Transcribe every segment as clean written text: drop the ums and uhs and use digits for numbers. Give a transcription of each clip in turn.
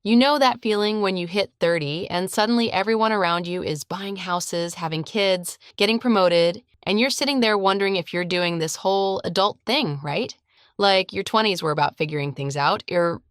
You know that feeling when you hit 30 and suddenly everyone around you is buying houses, having kids, getting promoted, and you're sitting there wondering if you're doing this whole adult thing, right? Like your 20s were about figuring things out,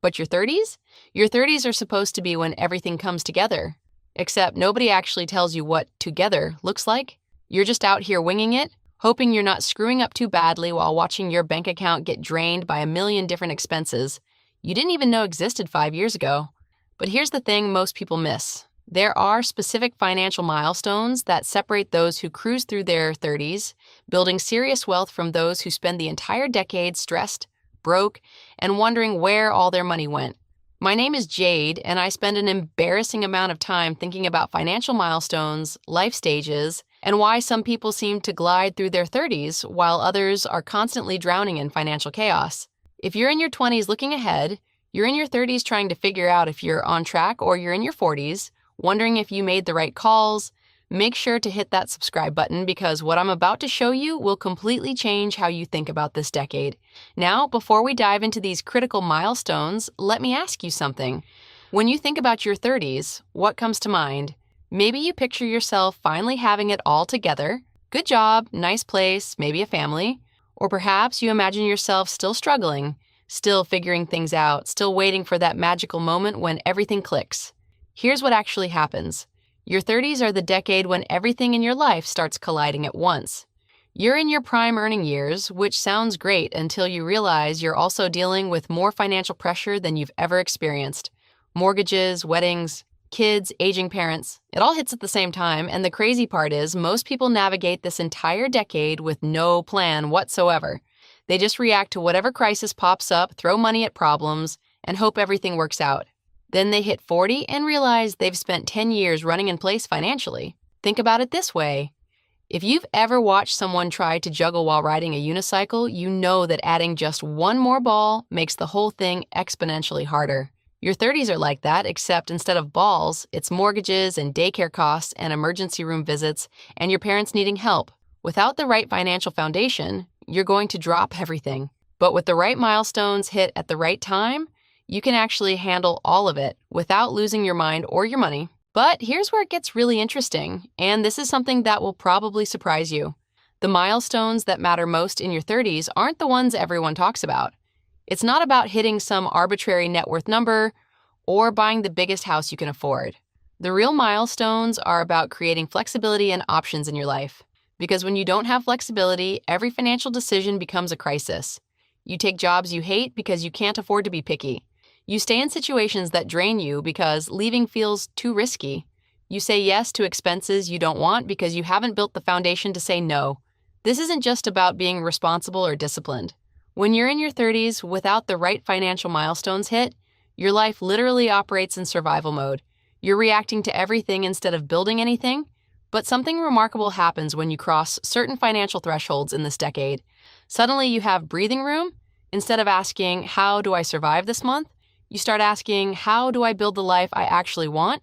but your 30s? Your 30s are supposed to be when everything comes together. Except nobody actually tells you what together looks like. You're just out here winging it, hoping you're not screwing up too badly while watching your bank account get drained by a million different expenses you didn't even know existed 5 years ago. But here's the thing most people miss. There are specific financial milestones that separate those who cruise through their 30s, building serious wealth from those who spend the entire decade stressed, broke, and wondering where all their money went. My name is Jade, and I spend an embarrassing amount of time thinking about financial milestones, life stages, and why some people seem to glide through their 30s while others are constantly drowning in financial chaos. If you're in your 20s looking ahead, you're in your 30s trying to figure out if you're on track, or you're in your 40s wondering if you made the right calls, make sure to hit that subscribe button because what I'm about to show you will completely change how you think about this decade. Now, before we dive into these critical milestones, let me ask you something. When you think about your 30s, what comes to mind? Maybe you picture yourself finally having it all together. Good job, nice place, maybe a family. Or perhaps you imagine yourself still struggling, still figuring things out, still waiting for that magical moment when everything clicks. Here's what actually happens. Your 30s are the decade when everything in your life starts colliding at once. You're in your prime earning years, which sounds great until you realize you're also dealing with more financial pressure than you've ever experienced. Mortgages, weddings, kids, aging parents. It all hits at the same time, and the crazy part is most people navigate this entire decade with no plan whatsoever. They just react to whatever crisis pops up, throw money at problems, and hope everything works out. Then they hit 40 and realize they've spent 10 years running in place financially. Think about it this way. If you've ever watched someone try to juggle while riding a unicycle, you know that adding just one more ball makes the whole thing exponentially harder. Your 30s are like that, except instead of balls, it's mortgages and daycare costs and emergency room visits and your parents needing help. Without the right financial foundation, you're going to drop everything. But with the right milestones hit at the right time, you can actually handle all of it without losing your mind or your money. But here's where it gets really interesting, and this is something that will probably surprise you. The milestones that matter most in your 30s aren't the ones everyone talks about. It's not about hitting some arbitrary net worth number or buying the biggest house you can afford. The real milestones are about creating flexibility and options in your life. Because when you don't have flexibility, every financial decision becomes a crisis. You take jobs you hate because you can't afford to be picky. You stay in situations that drain you because leaving feels too risky. You say yes to expenses you don't want because you haven't built the foundation to say no. This isn't just about being responsible or disciplined. When you're in your 30s without the right financial milestones hit, your life literally operates in survival mode. You're reacting to everything instead of building anything. But something remarkable happens when you cross certain financial thresholds in this decade. Suddenly you have breathing room. Instead of asking, how do I survive this month? You start asking, how do I build the life I actually want?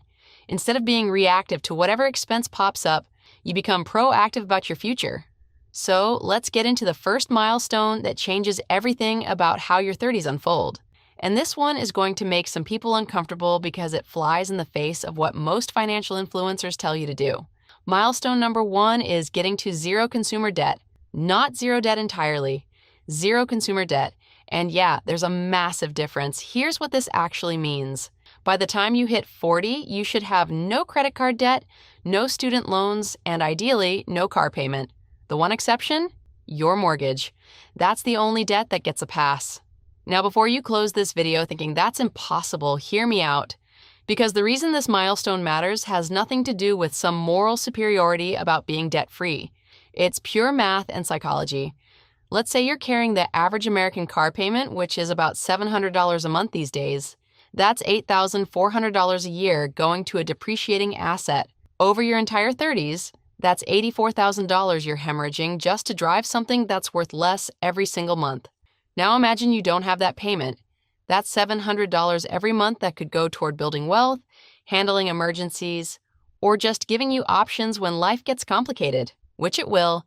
Instead of being reactive to whatever expense pops up, you become proactive about your future. So let's get into the first milestone that changes everything about how your 30s unfold. And this one is going to make some people uncomfortable because it flies in the face of what most financial influencers tell you to do. Milestone number 1 is getting to zero consumer debt. Not zero debt entirely, zero consumer debt. And yeah, there's a massive difference. Here's what this actually means. By the time you hit 40, you should have no credit card debt, no student loans, and ideally, no car payment. The one exception? Your mortgage. That's the only debt that gets a pass. Now, before you close this video thinking that's impossible, hear me out. Because the reason this milestone matters has nothing to do with some moral superiority about being debt-free. It's pure math and psychology. Let's say you're carrying the average American car payment, which is about $700 a month these days. That's $8,400 a year going to a depreciating asset. Over your entire 30s, that's $84,000 you're hemorrhaging just to drive something that's worth less every single month. Now imagine you don't have that payment. That's $700 every month that could go toward building wealth, handling emergencies, or just giving you options when life gets complicated, which it will,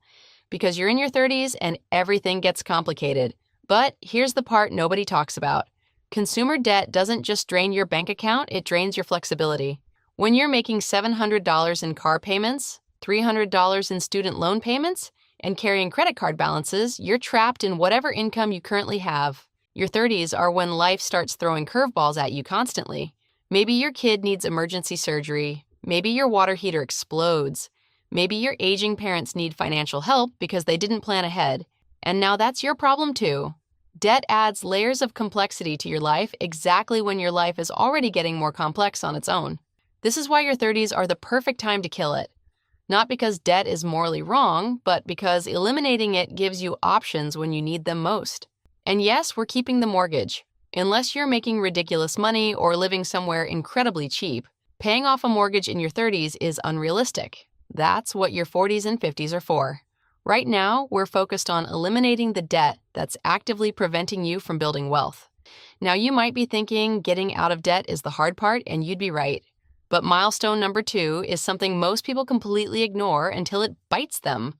because you're in your 30s and everything gets complicated. But here's the part nobody talks about. Consumer debt doesn't just drain your bank account, it drains your flexibility. When you're making $700 in car payments, $300 in student loan payments, and carrying credit card balances, you're trapped in whatever income you currently have. Your 30s are when life starts throwing curveballs at you constantly. Maybe your kid needs emergency surgery. Maybe your water heater explodes. Maybe your aging parents need financial help because they didn't plan ahead. And now that's your problem too. Debt adds layers of complexity to your life exactly when your life is already getting more complex on its own. This is why your 30s are the perfect time to kill it. Not because debt is morally wrong, but because eliminating it gives you options when you need them most. And yes, we're keeping the mortgage. Unless you're making ridiculous money or living somewhere incredibly cheap, paying off a mortgage in your 30s is unrealistic. That's what your 40s and 50s are for. Right now, we're focused on eliminating the debt that's actively preventing you from building wealth. Now, you might be thinking getting out of debt is the hard part, and you'd be right. But milestone number 2 is something most people completely ignore until it bites them,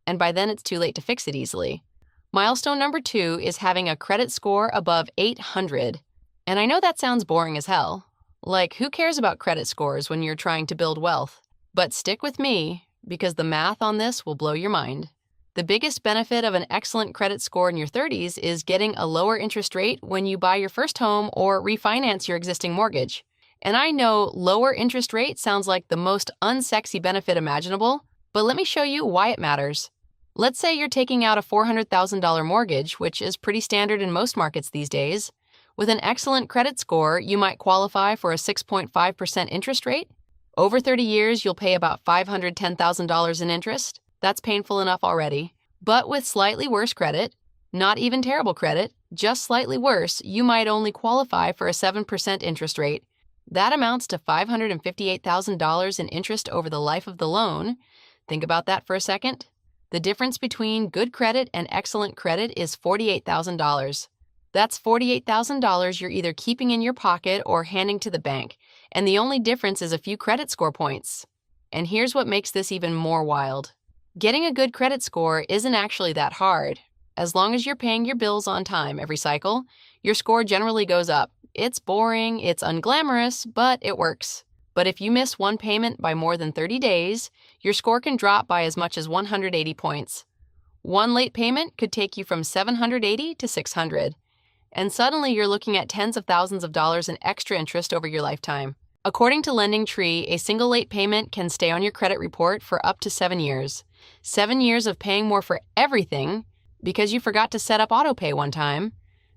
and by then it's too late to fix it easily. Milestone number 2 is having a credit score above 800. And I know that sounds boring as hell. Like, who cares about credit scores when you're trying to build wealth? But stick with me, because the math on this will blow your mind. The biggest benefit of an excellent credit score in your 30s is getting a lower interest rate when you buy your first home or refinance your existing mortgage. And I know lower interest rate sounds like the most unsexy benefit imaginable, but let me show you why it matters. Let's say you're taking out a $400,000 mortgage, which is pretty standard in most markets these days. With an excellent credit score, you might qualify for a 6.5% interest rate. Over 30 years, you'll pay about $510,000 in interest. That's painful enough already. But with slightly worse credit, not even terrible credit, just slightly worse, you might only qualify for a 7% interest rate. That amounts to $558,000 in interest over the life of the loan. Think about that for a second. The difference between good credit and excellent credit is $48,000. That's $48,000 you're either keeping in your pocket or handing to the bank, and the only difference is a few credit score points. And here's what makes this even more wild. Getting a good credit score isn't actually that hard. As long as you're paying your bills on time every cycle, your score generally goes up. It's boring, it's unglamorous, but it works. But if you miss one payment by more than 30 days, your score can drop by as much as 180 points. One late payment could take you from 780 to 600. And suddenly you're looking at tens of thousands of dollars in extra interest over your lifetime. According to LendingTree, a single late payment can stay on your credit report for up to 7 years. 7 years of paying more for everything because you forgot to set up autopay one time.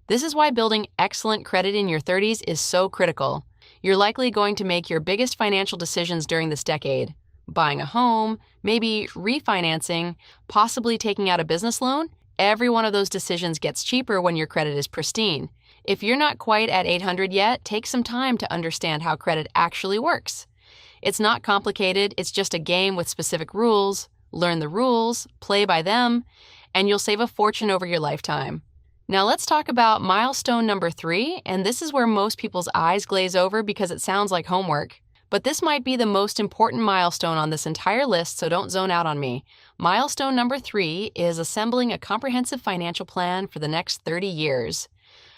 This is why building excellent credit in your 30s is so critical. You're likely going to make your biggest financial decisions during this decade. Buying a home, maybe refinancing, possibly taking out a business loan. Every one of those decisions gets cheaper when your credit is pristine. If you're not quite at 800 yet, take some time to understand how credit actually works. It's not complicated, it's just a game with specific rules. Learn the rules, play by them, and you'll save a fortune over your lifetime. Now let's talk about milestone number 3, and this is where most people's eyes glaze over because it sounds like homework. But this might be the most important milestone on this entire list, so don't zone out on me. Milestone number 3 is assembling a comprehensive financial plan for the next 30 years,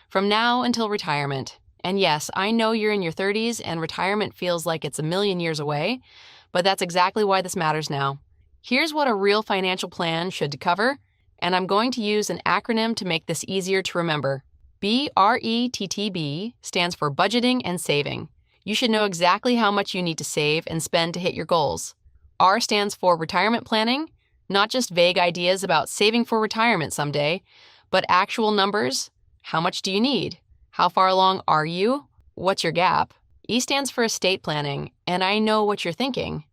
from now until retirement. And yes, I know you're in your 30s and retirement feels like it's a million years away, but that's exactly why this matters now. Here's what a real financial plan should cover, and I'm going to use an acronym to make this easier to remember. BRETTB stands for budgeting and saving. You should know exactly how much you need to save and spend to hit your goals. R stands for retirement planning, not just vague ideas about saving for retirement someday, but actual numbers. How much do you need? How far along are you? What's your gap? E stands for estate planning, and I know what you're thinking.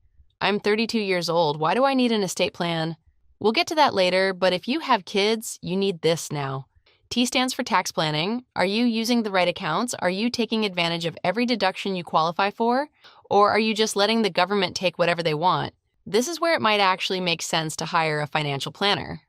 I'm 32 years old. Why do I need an estate plan? We'll get to that later, but if you have kids, you need this now. T stands for tax planning. Are you using the right accounts? Are you taking advantage of every deduction you qualify for? Or are you just letting the government take whatever they want? This is where it might actually make sense to hire a financial planner.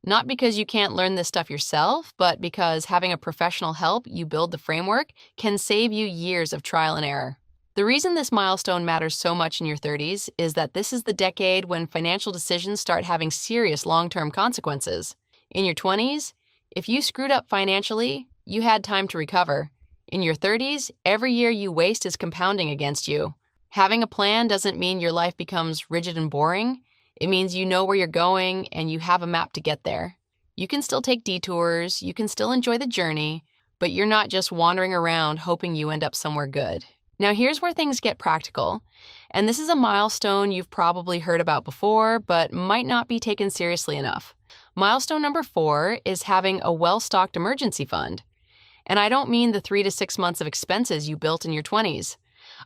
Not because you can't learn this stuff yourself, but because having a professional help you build the framework can save you years of trial and error. The reason this milestone matters so much in your 30s is that this is the decade when financial decisions start having serious long-term consequences. In your 20s, if you screwed up financially, you had time to recover. In your 30s, every year you waste is compounding against you. Having a plan doesn't mean your life becomes rigid and boring. It means you know where you're going and you have a map to get there. You can still take detours, you can still enjoy the journey, but you're not just wandering around hoping you end up somewhere good. Now here's where things get practical. And this is a milestone you've probably heard about before, but might not be taken seriously enough. Milestone number 4 is having a well-stocked emergency fund. And I don't mean the 3 to 6 months of expenses you built in your 20s.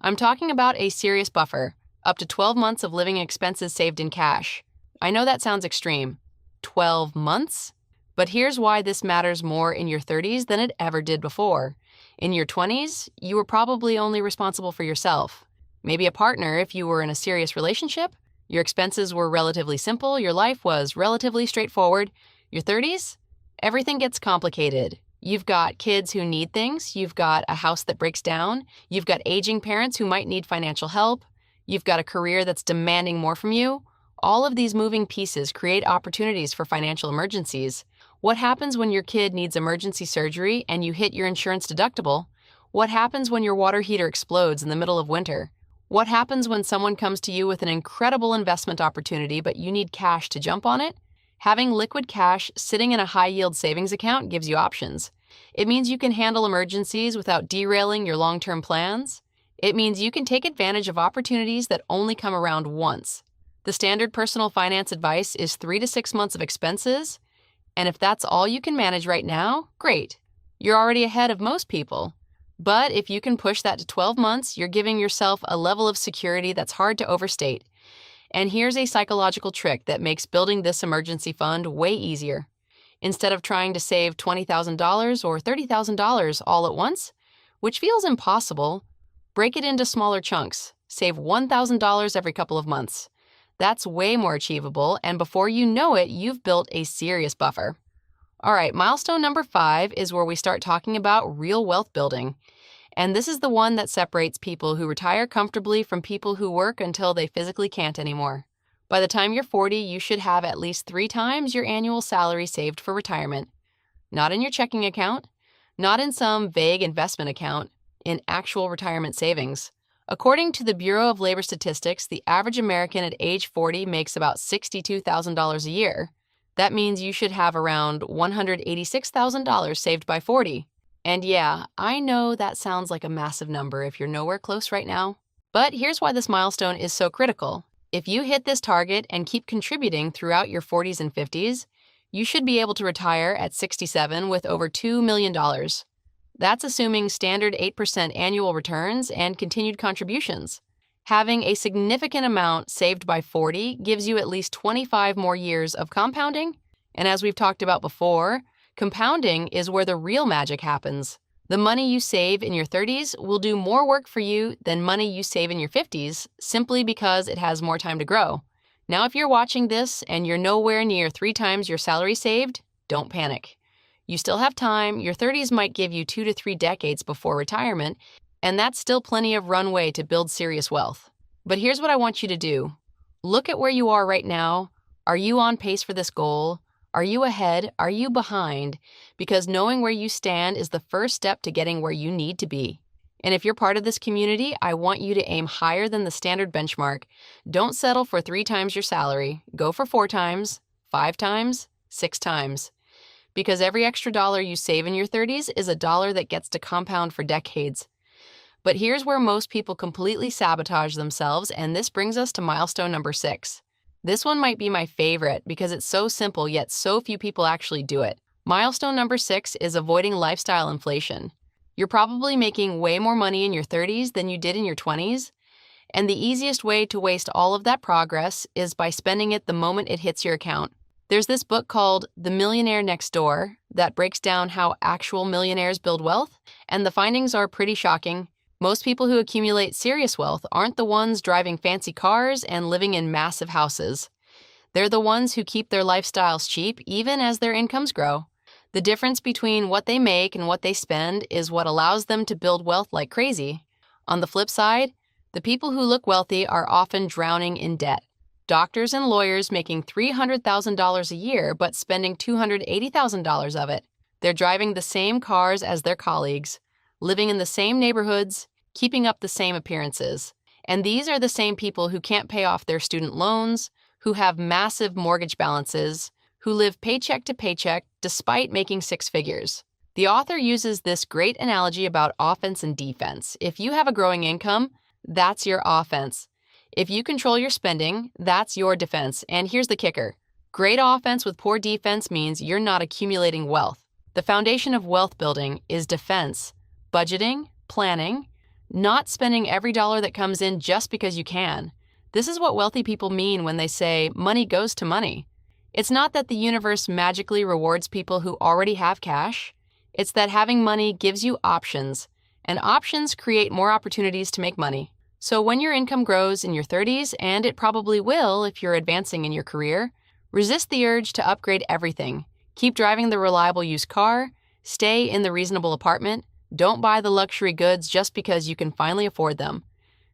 I'm talking about a serious buffer, up to 12 months of living expenses saved in cash. I know that sounds extreme. 12 months? But here's why this matters more in your 30s than it ever did before. In your 20s, you were probably only responsible for yourself. Maybe a partner if you were in a serious relationship. Your expenses were relatively simple, your life was relatively straightforward. Your 30s? Everything gets complicated. You've got kids who need things, you've got a house that breaks down, you've got aging parents who might need financial help, you've got a career that's demanding more from you. All of these moving pieces create opportunities for financial emergencies. What happens when your kid needs emergency surgery and you hit your insurance deductible? What happens when your water heater explodes in the middle of winter? What happens when someone comes to you with an incredible investment opportunity but you need cash to jump on it? Having liquid cash sitting in a high-yield savings account gives you options. It means you can handle emergencies without derailing your long-term plans. It means you can take advantage of opportunities that only come around once. The standard personal finance advice is 3 to 6 months of expenses, and if that's all you can manage right now, great. You're already ahead of most people. But if you can push that to 12 months, you're giving yourself a level of security that's hard to overstate. And here's a psychological trick that makes building this emergency fund way easier. Instead of trying to save $20,000 or $30,000 all at once, which feels impossible, break it into smaller chunks. Save $1,000 every couple of months. That's way more achievable, and before you know it, you've built a serious buffer. All right, milestone number 5 is where we start talking about real wealth building. And this is the one that separates people who retire comfortably from people who work until they physically can't anymore. By the time you're 40, you should have at least 3 times your annual salary saved for retirement. Not in your checking account, not in some vague investment account, in actual retirement savings. According to the Bureau of Labor Statistics, the average American at age 40 makes about $62,000 a year. That means you should have around $186,000 saved by 40. And yeah, I know that sounds like a massive number if you're nowhere close right now. But here's why this milestone is so critical. If you hit this target and keep contributing throughout your 40s and 50s, you should be able to retire at 67 with over $2 million. That's assuming standard 8% annual returns and continued contributions. Having a significant amount saved by 40 gives you at least 25 more years of compounding. And as we've talked about before, compounding is where the real magic happens. The money you save in your 30s will do more work for you than money you save in your 50s simply because it has more time to grow. Now, if you're watching this and you're nowhere near 3 times your salary saved, don't panic. You still have time. Your 30s might give you 2 to 3 decades before retirement, and that's still plenty of runway to build serious wealth. But here's what I want you to do. Look at where you are right now. Are you on pace for this goal? Are you ahead? Are you behind? Because knowing where you stand is the first step to getting where you need to be. And if you're part of this community, I want you to aim higher than the standard benchmark. Don't settle for 3 times your salary. Go for 4 times, 5 times, 6 times. Because every extra dollar you save in your 30s is a dollar that gets to compound for decades. But here's where most people completely sabotage themselves, and this brings us to milestone number 6. This one might be my favorite because it's so simple, yet so few people actually do it. Milestone number 6 is avoiding lifestyle inflation. You're probably making way more money in your 30s than you did in your 20s, and the easiest way to waste all of that progress is by spending it the moment it hits your account. There's this book called The Millionaire Next Door that breaks down how actual millionaires build wealth, and the findings are pretty shocking. Most people who accumulate serious wealth aren't the ones driving fancy cars and living in massive houses. They're the ones who keep their lifestyles cheap even as their incomes grow. The difference between what they make and what they spend is what allows them to build wealth like crazy. On the flip side, the people who look wealthy are often drowning in debt. Doctors and lawyers making $300,000 a year but spending $280,000 of it. They're driving the same cars as their colleagues, living in the same neighborhoods, keeping up the same appearances. And these are the same people who can't pay off their student loans, who have massive mortgage balances, who live paycheck to paycheck despite making six figures. The author uses this great analogy about offense and defense. If you have a growing income, that's your offense. If you control your spending, that's your defense. And here's the kicker. Great offense with poor defense means you're not accumulating wealth. The foundation of wealth building is defense, budgeting, planning, not spending every dollar that comes in just because you can. This is what wealthy people mean when they say money goes to money. It's not that the universe magically rewards people who already have cash. It's that having money gives you options, and options create more opportunities to make money. So when your income grows in your 30s, and it probably will if you're advancing in your career, resist the urge to upgrade everything. Keep driving the reliable used car, stay in the reasonable apartment, don't buy the luxury goods just because you can finally afford them.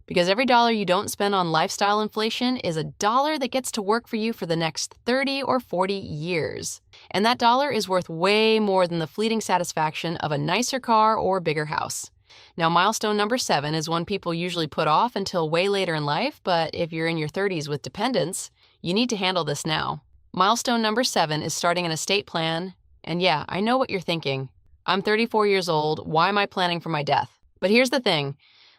Because every dollar you don't spend on lifestyle inflation is a dollar that gets to work for you for the next 30 or 40 years. And that dollar is worth way more than the fleeting satisfaction of a nicer car or bigger house. Now, milestone number 7 is one people usually put off until way later in life, but if you're in your 30s with dependents, you need to handle this now. Milestone number 7 is starting an estate plan. And yeah, I know what you're thinking. I'm 34 years old. Why am I planning for my death? But here's the thing.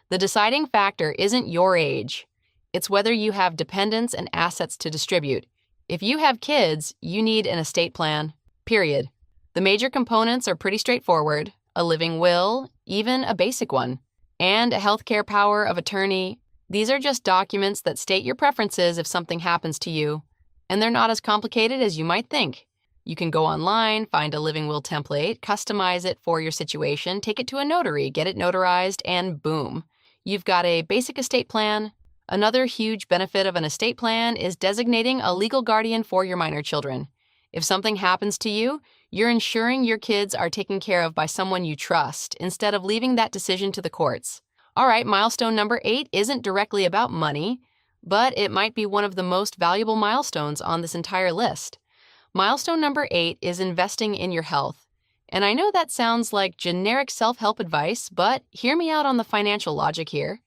The deciding factor isn't your age. It's whether you have dependents and assets to distribute. If you have kids, you need an estate plan, period. The major components are pretty straightforward: a living will, even a basic one, and a healthcare power of attorney. These are just documents that state your preferences if something happens to you, and they're not as complicated as you might think. You can go online, find a living will template, customize it for your situation, take it to a notary, get it notarized, and boom. You've got a basic estate plan. Another huge benefit of an estate plan is designating a legal guardian for your minor children. If something happens to you, you're ensuring your kids are taken care of by someone you trust, instead of leaving that decision to the courts. All right, milestone number 8 isn't directly about money, but it might be one of the most valuable milestones on this entire list. Milestone number 8 is investing in your health. And I know that sounds like generic self-help advice, but hear me out on the financial logic here.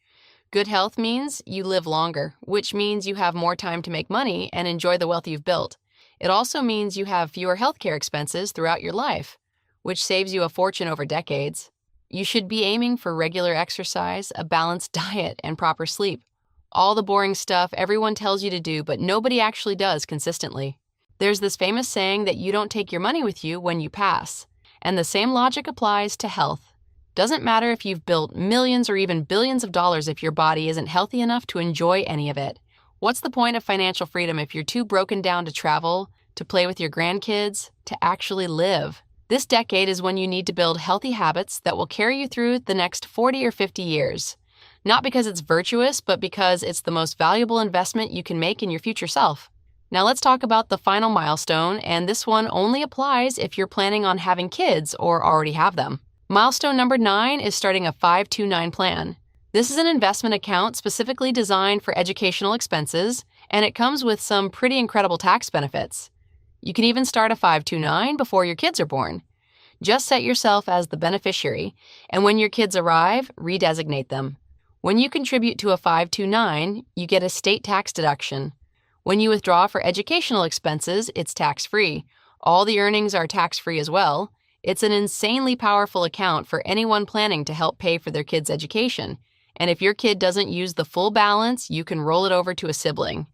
Good health means you live longer, which means you have more time to make money and enjoy the wealth you've built. It also means you have fewer healthcare expenses throughout your life, which saves you a fortune over decades. You should be aiming for regular exercise, a balanced diet, and proper sleep. All the boring stuff everyone tells you to do, but nobody actually does consistently. There's this famous saying that you don't take your money with you when you pass. And the same logic applies to health. Doesn't matter if you've built millions or even billions of dollars if your body isn't healthy enough to enjoy any of it. What's the point of financial freedom if you're too broken down to travel, to play with your grandkids, to actually live? This decade is when you need to build healthy habits that will carry you through the next 40 or 50 years. Not because it's virtuous, but because it's the most valuable investment you can make in your future self. Now let's talk about the final milestone, and this one only applies if you're planning on having kids or already have them. Milestone number 9 is starting a 529 plan. This is an investment account specifically designed for educational expenses, and it comes with some pretty incredible tax benefits. You can even start a 529 before your kids are born. Just set yourself as the beneficiary, and when your kids arrive, redesignate them. When you contribute to a 529, you get a state tax deduction. When you withdraw for educational expenses, it's tax-free. All the earnings are tax-free as well. It's an insanely powerful account for anyone planning to help pay for their kid's education. And if your kid doesn't use the full balance, you can roll it over to a sibling.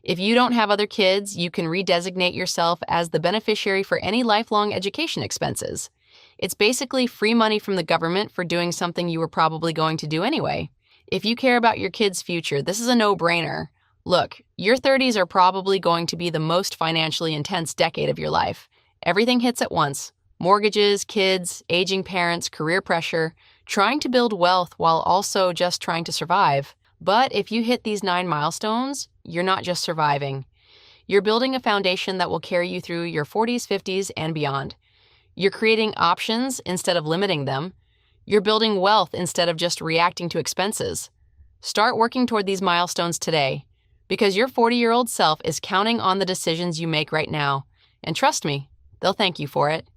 If you don't have other kids, you can redesignate yourself as the beneficiary for any lifelong education expenses. It's basically free money from the government for doing something you were probably going to do anyway. If you care about your kid's future, this is a no-brainer. Look, your 30s are probably going to be the most financially intense decade of your life. Everything hits at once. Mortgages, kids, aging parents, career pressure, trying to build wealth while also just trying to survive. But if you hit these 9 milestones, you're not just surviving. You're building a foundation that will carry you through your 40s, 50s, and beyond. You're creating options instead of limiting them. You're building wealth instead of just reacting to expenses. Start working toward these milestones today, because your 40-year-old self is counting on the decisions you make right now. And trust me, they'll thank you for it.